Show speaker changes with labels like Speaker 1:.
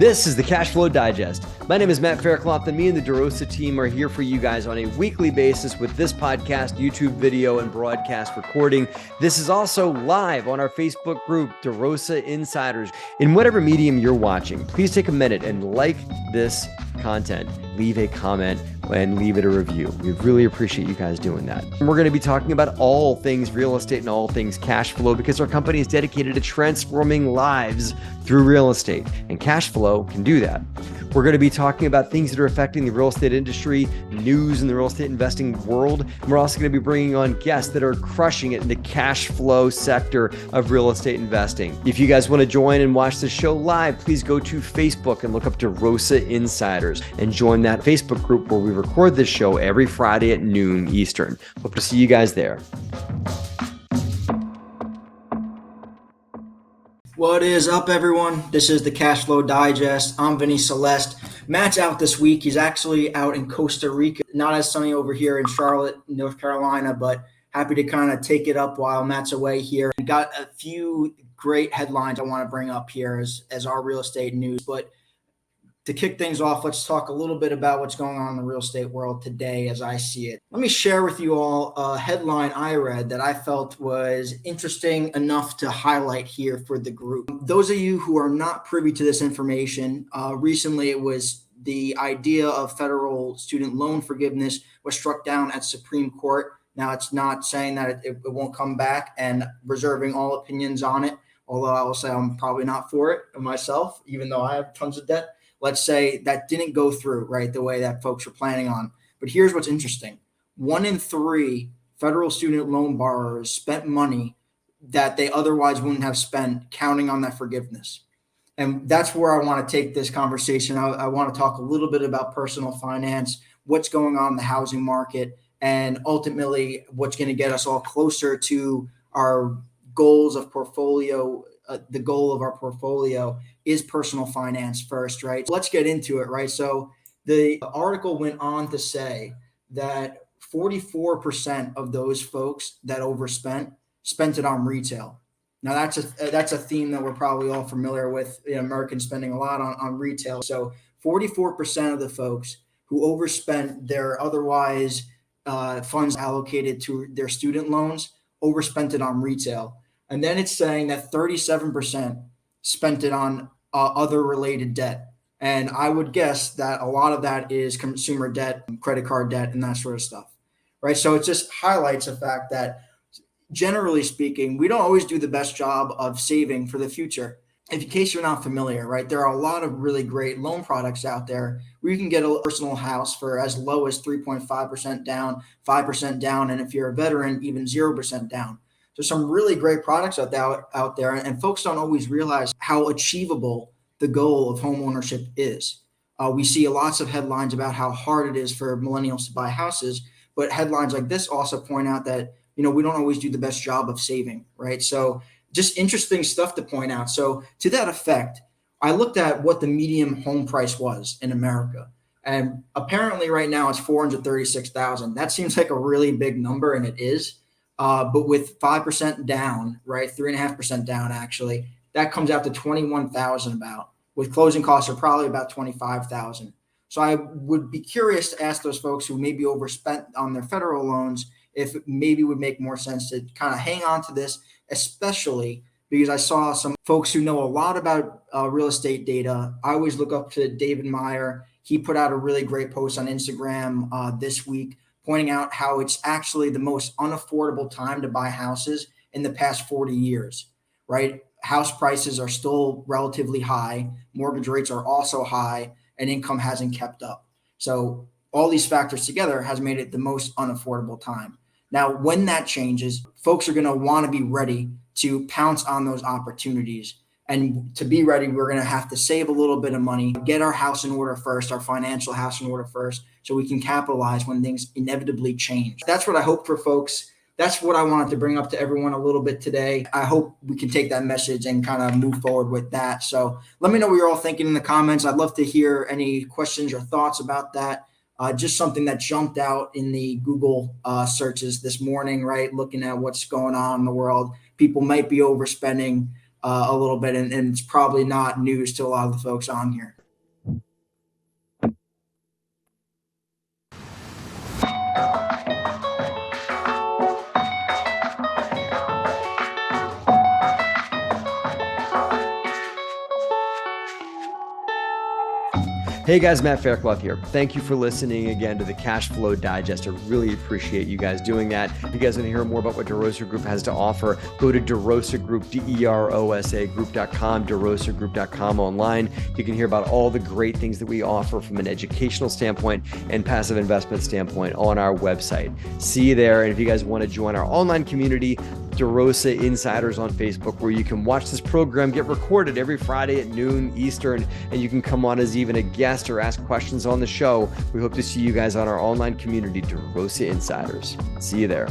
Speaker 1: This is the Cash Flow Digest. My name is Matt Faircloth, and me and the DeRosa team are here for you guys on a weekly basis with this podcast, YouTube video, and broadcast recording. This is also live on our Facebook group, DeRosa Insiders. In whatever medium you're watching, please take a minute and like this content, leave a comment, and leave it a review. We really appreciate you guys doing that. And we're going to be talking about all things real estate and all things cash flow because our company is dedicated to transforming lives through real estate, and cash flow can do that. We're going to be talking about things that are affecting the real estate industry, news in the real estate investing world. And we're also going to be bringing on guests that are crushing it in the cash flow sector of real estate investing. If you guys want to join and watch the show live, please go to Facebook and look up DeRosa Insiders and join that Facebook group where we record this show every Friday at noon Eastern. Hope to see you guys there.
Speaker 2: What is up, everyone? This is the Cash Flow Digest. I'm Vinny Celeste. Matt's out this week. He's actually out in Costa Rica. Not as sunny over here in Charlotte, North Carolina, but happy to kind of take it up while Matt's away here. Got a few great headlines I want to bring up here as our real estate news. But to kick things off, let's talk a little bit about what's going on in the real estate world today as I see it. Let me share with you all a headline I read that I felt was interesting enough to highlight here for the group. Those of you who are not privy to this information, recently it was the idea of federal student loan forgiveness was struck down at Supreme Court. Now, it's not saying that it won't come back, and reserving all opinions on it, although I will say I'm probably not for it myself, even though I have tons of debt. Let's say that didn't go through, right, the way that folks were planning on. But here's what's interesting. 1 in 3 federal student loan borrowers spent money that they otherwise wouldn't have spent counting on that forgiveness. And that's where I want to take this conversation. I want to talk a little bit about personal finance, what's going on in the housing market, and ultimately what's going to get us all closer to our goals of portfolio. The goal of our portfolio is personal finance first, right? So let's get into it, right? So the article went on to say that 44% of those folks that overspent spent it on retail. Now that's a theme that we're probably all familiar with. Americans spending a lot on retail. So 44% of the folks who overspent their otherwise funds allocated to their student loans overspent it on retail. And then it's saying that 37% spent it on other related debt. And I would guess that a lot of that is consumer debt, credit card debt, and that sort of stuff, right? So it just highlights the fact that, generally speaking, we don't always do the best job of saving for the future. In case you're not familiar, right, there are a lot of really great loan products out there where you can get a personal house for as low as 3.5% down, 5% down, and if you're a veteran, even 0% down. There's some really great products out there, and folks don't always realize how achievable the goal of homeownership is. We see lots of headlines about how hard it is for millennials to buy houses, but headlines like this also point out that, we don't always do the best job of saving, right? So just interesting stuff to point out. So to that effect, I looked at what the median home price was in America, and apparently right now it's $436,000. That seems like a really big number, and it is. But with 5% down, right, 3.5% down, actually, that comes out to $21,000 about. With closing costs are probably about $25,000. So I would be curious to ask those folks who maybe overspent on their federal loans if it maybe would make more sense to kind of hang on to this, especially because I saw some folks who know a lot about real estate data. I always look up to David Meyer. He put out a really great post on Instagram this week, pointing out how it's actually the most unaffordable time to buy houses in the past 40 years, right? House prices are still relatively high. Mortgage rates are also high, and income hasn't kept up. So all these factors together has made it the most unaffordable time. Now, when that changes, folks are going to want to be ready to pounce on those opportunities. And to be ready, we're going to have to save a little bit of money, get our house in order first, our financial house in order first, so we can capitalize when things inevitably change. That's what I hope for folks. That's what I wanted to bring up to everyone a little bit today. I hope we can take that message and kind of move forward with that. So let me know what you're all thinking in the comments. I'd love to hear any questions or thoughts about that. Just something that jumped out in the Google searches this morning, right? Looking at what's going on in the world. People might be overspending. a little bit, and it's probably not news to a lot of the folks on here.
Speaker 1: Hey guys, Matt Faircloth here. Thank you for listening again to the Cash Flow Digest. I really appreciate you guys doing that. If you guys want to hear more about what DeRosa Group has to offer, go to DeRosa Group, DeRosa Group.com, DeRosaGroup.com online. You can hear about all the great things that we offer from an educational standpoint and passive investment standpoint on our website. See you there. And if you guys want to join our online community, DeRosa Insiders on Facebook, where you can watch this program get recorded every Friday at noon Eastern, and you can come on as even a guest or ask questions on the show. We hope to see you guys on our online community, DeRosa Insiders. See you there.